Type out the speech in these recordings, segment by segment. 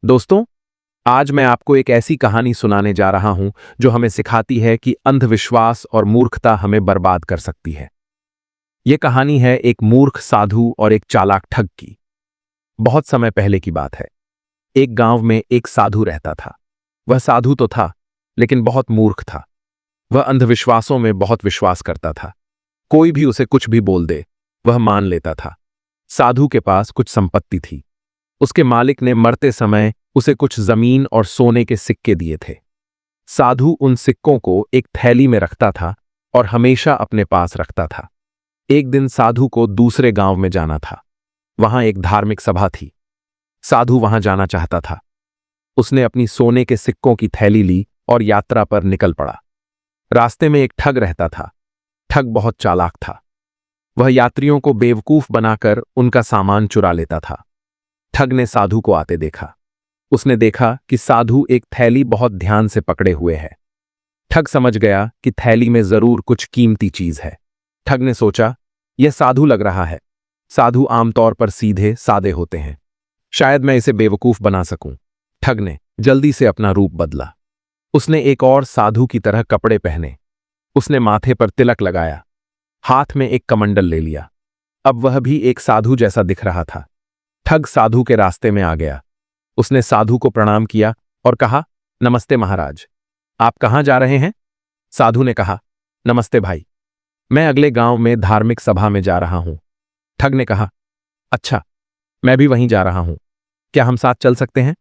दोस्तों, आज मैं आपको एक ऐसी कहानी सुनाने जा रहा हूं जो हमें सिखाती है कि अंधविश्वास और मूर्खता हमें बर्बाद कर सकती है। यह कहानी है एक मूर्ख साधु और एक चालाक ठग की। बहुत समय पहले की बात है। एक गांव में एक साधु रहता था। वह साधु तो था, लेकिन बहुत मूर्ख था। वह अंधविश्वासों में बहुत विश्वास करता था। कोई भी उसे कुछ भी बोल दे, वह मान लेता था। साधु के पास कुछ संपत्ति थी। उसके मालिक ने मरते समय उसे कुछ जमीन और सोने के सिक्के दिए थे। साधु उन सिक्कों को एक थैली में रखता था और हमेशा अपने पास रखता था। एक दिन साधु को दूसरे गांव में जाना था। वहां एक धार्मिक सभा थी। साधु वहां जाना चाहता था। उसने अपनी सोने के सिक्कों की थैली ली और यात्रा पर निकल पड़ा। रास्ते में एक ठग रहता था। ठग बहुत चालाक था। वह यात्रियों को बेवकूफ बनाकर उनका सामान चुरा लेता था। ठग ने साधु को आते देखा। उसने देखा कि साधु एक थैली बहुत ध्यान से पकड़े हुए है। ठग समझ गया कि थैली में जरूर कुछ कीमती चीज है। ठग ने सोचा, यह साधु लग रहा है। साधु आमतौर पर सीधे सादे होते हैं। शायद मैं इसे बेवकूफ बना सकूं। ठग ने जल्दी से अपना रूप बदला। उसने एक और साधु की तरह कपड़े पहने। उसने माथे पर तिलक लगाया। हाथ में एक कमंडल ले लिया। अब वह भी एक साधु जैसा दिख रहा था। ठग साधु के रास्ते में आ गया। उसने साधु को प्रणाम किया और कहा, नमस्ते महाराज, आप कहां जा रहे हैं? साधु ने कहा, नमस्ते भाई, मैं अगले गांव में धार्मिक सभा में जा रहा हूं। ठग ने कहा, अच्छा, मैं भी वहीं जा रहा हूं। क्या हम साथ चल सकते हैं?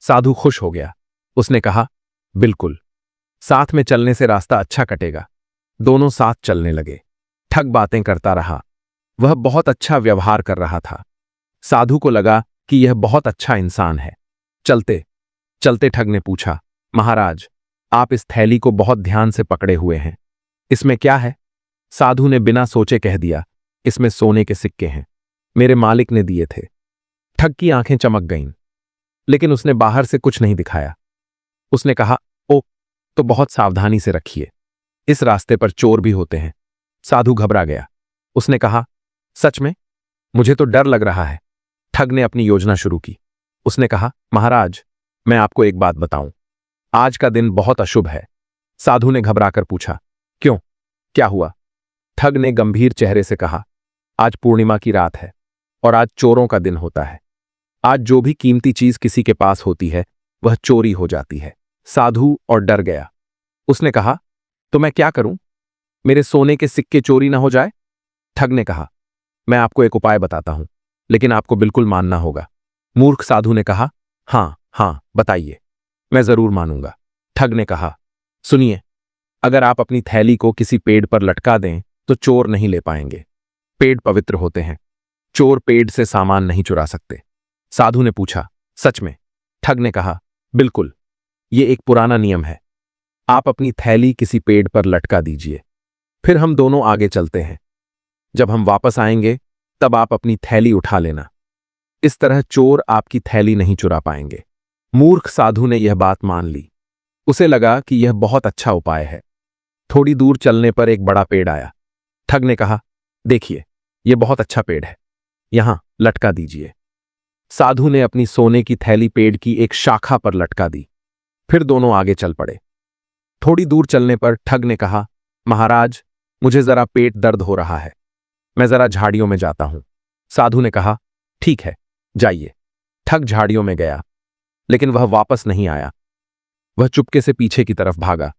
साधु खुश हो गया। उसने कहा, बिल्कुल, साथ में चलने से रास्ता अच्छा कटेगा। दोनों साथ चलने लगे। ठग बातें करता रहा। वह बहुत अच्छा व्यवहार कर रहा था। साधु को लगा कि यह बहुत अच्छा इंसान है। चलते चलते ठग ने पूछा, महाराज, आप इस थैली को बहुत ध्यान से पकड़े हुए हैं। इसमें क्या है? साधु ने बिना सोचे कह दिया, इसमें सोने के सिक्के हैं। मेरे मालिक ने दिए थे। ठग की आंखें चमक गईं, लेकिन उसने बाहर से कुछ नहीं दिखाया। उसने कहा, ओ, तो बहुत सावधानी से रखिए। इस रास्ते पर चोर भी होते हैं। साधु घबरा गया। उसने कहा, सच में? मुझे तो डर लग रहा है। ठग ने अपनी योजना शुरू की। उसने कहा, महाराज, मैं आपको एक बात बताऊं। आज का दिन बहुत अशुभ है। साधु ने घबराकर पूछा, क्यों? क्या हुआ? ठग ने गंभीर चेहरे से कहा, आज पूर्णिमा की रात है और आज चोरों का दिन होता है। आज जो भी कीमती चीज किसी के पास होती है, वह चोरी हो जाती है। साधु और डर गया। उसने कहा, तो मैं क्या करूं? मेरे सोने के सिक्के चोरी ना हो जाए? ठग ने कहा, मैं आपको एक उपाय बताता हूं, लेकिन आपको बिल्कुल मानना होगा। मूर्ख साधु ने कहा, हां हां, बताइए, मैं जरूर मानूंगा। ठग ने कहा, सुनिए, अगर आप अपनी थैली को किसी पेड़ पर लटका दें तो चोर नहीं ले पाएंगे। पेड़ पवित्र होते हैं। चोर पेड़ से सामान नहीं चुरा सकते। साधु ने पूछा, सच में? ठग ने कहा, बिल्कुल, ये एक पुराना नियम है। आप अपनी थैली किसी पेड़ पर लटका दीजिए, फिर हम दोनों आगे चलते हैं। जब हम वापस आएंगे तब आप अपनी थैली उठा लेना। इस तरह चोर आपकी थैली नहीं चुरा पाएंगे। मूर्ख साधु ने यह बात मान ली। उसे लगा कि यह बहुत अच्छा उपाय है। थोड़ी दूर चलने पर एक बड़ा पेड़ आया। ठग ने कहा, देखिए, यह बहुत अच्छा पेड़ है, यहां लटका दीजिए। साधु ने अपनी सोने की थैली पेड़ की एक शाखा पर लटका दी। फिर दोनों आगे चल पड़े। थोड़ी दूर चलने पर ठग ने कहा, महाराज, मुझे जरा पेट दर्द हो रहा है, मैं जरा झाड़ियों में जाता हूं। साधु ने कहा, ठीक है, जाइए। ठग झाड़ियों में गया, लेकिन वह वापस नहीं आया। वह चुपके से पीछे की तरफ भागा।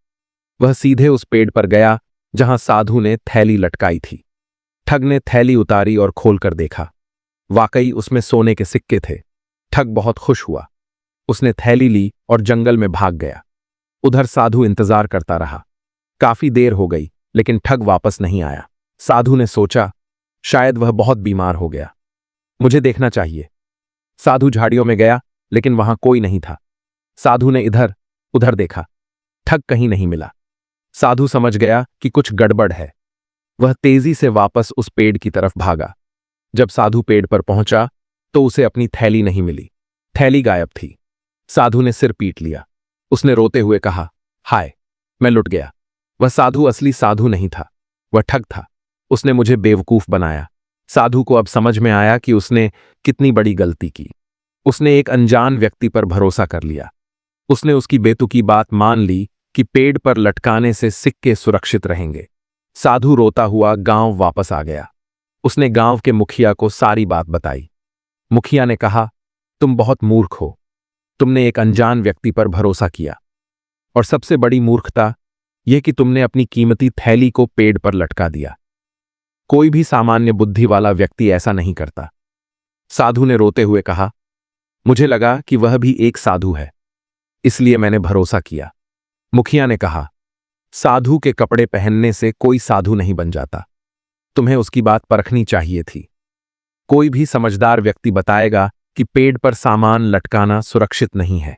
वह सीधे उस पेड़ पर गया जहां साधु ने थैली लटकाई थी। ठग ने थैली उतारी और खोलकर देखा। वाकई उसमें सोने के सिक्के थे। ठग बहुत खुश हुआ। उसने थैली ली और जंगल में भाग गया। उधर साधु इंतजार करता रहा। काफी देर हो गई, लेकिन ठग वापस नहीं आया। साधु ने सोचा, शायद वह बहुत बीमार हो गया, मुझे देखना चाहिए। साधु झाड़ियों में गया, लेकिन वहां कोई नहीं था। साधु ने इधर उधर देखा, ठग कहीं नहीं मिला। साधु समझ गया कि कुछ गड़बड़ है। वह तेजी से वापस उस पेड़ की तरफ भागा। जब साधु पेड़ पर पहुंचा तो उसे अपनी थैली नहीं मिली। थैली गायब थी। साधु ने सिर पीट लिया। उसने रोते हुए कहा, हाय, मैं लुट गया। वह साधु असली साधु नहीं था, वह ठग था। उसने मुझे बेवकूफ बनाया। साधु को अब समझ में आया कि उसने कितनी बड़ी गलती की। उसने एक अनजान व्यक्ति पर भरोसा कर लिया। उसने उसकी बेतुकी बात मान ली कि पेड़ पर लटकाने से सिक्के सुरक्षित रहेंगे। साधु रोता हुआ गांव वापस आ गया। उसने गांव के मुखिया को सारी बात बताई। मुखिया ने कहा, तुम बहुत मूर्ख हो। तुमने एक अनजान व्यक्ति पर भरोसा किया, और सबसे बड़ी मूर्खता यह कि तुमने अपनी कीमती थैली को पेड़ पर लटका दिया। कोई भी सामान्य बुद्धि वाला व्यक्ति ऐसा नहीं करता। साधु ने रोते हुए कहा, मुझे लगा कि वह भी एक साधु है, इसलिए मैंने भरोसा किया। मुखिया ने कहा, साधु के कपड़े पहनने से कोई साधु नहीं बन जाता। तुम्हें उसकी बात परखनी चाहिए थी। कोई भी समझदार व्यक्ति बताएगा कि पेड़ पर सामान लटकाना सुरक्षित नहीं है।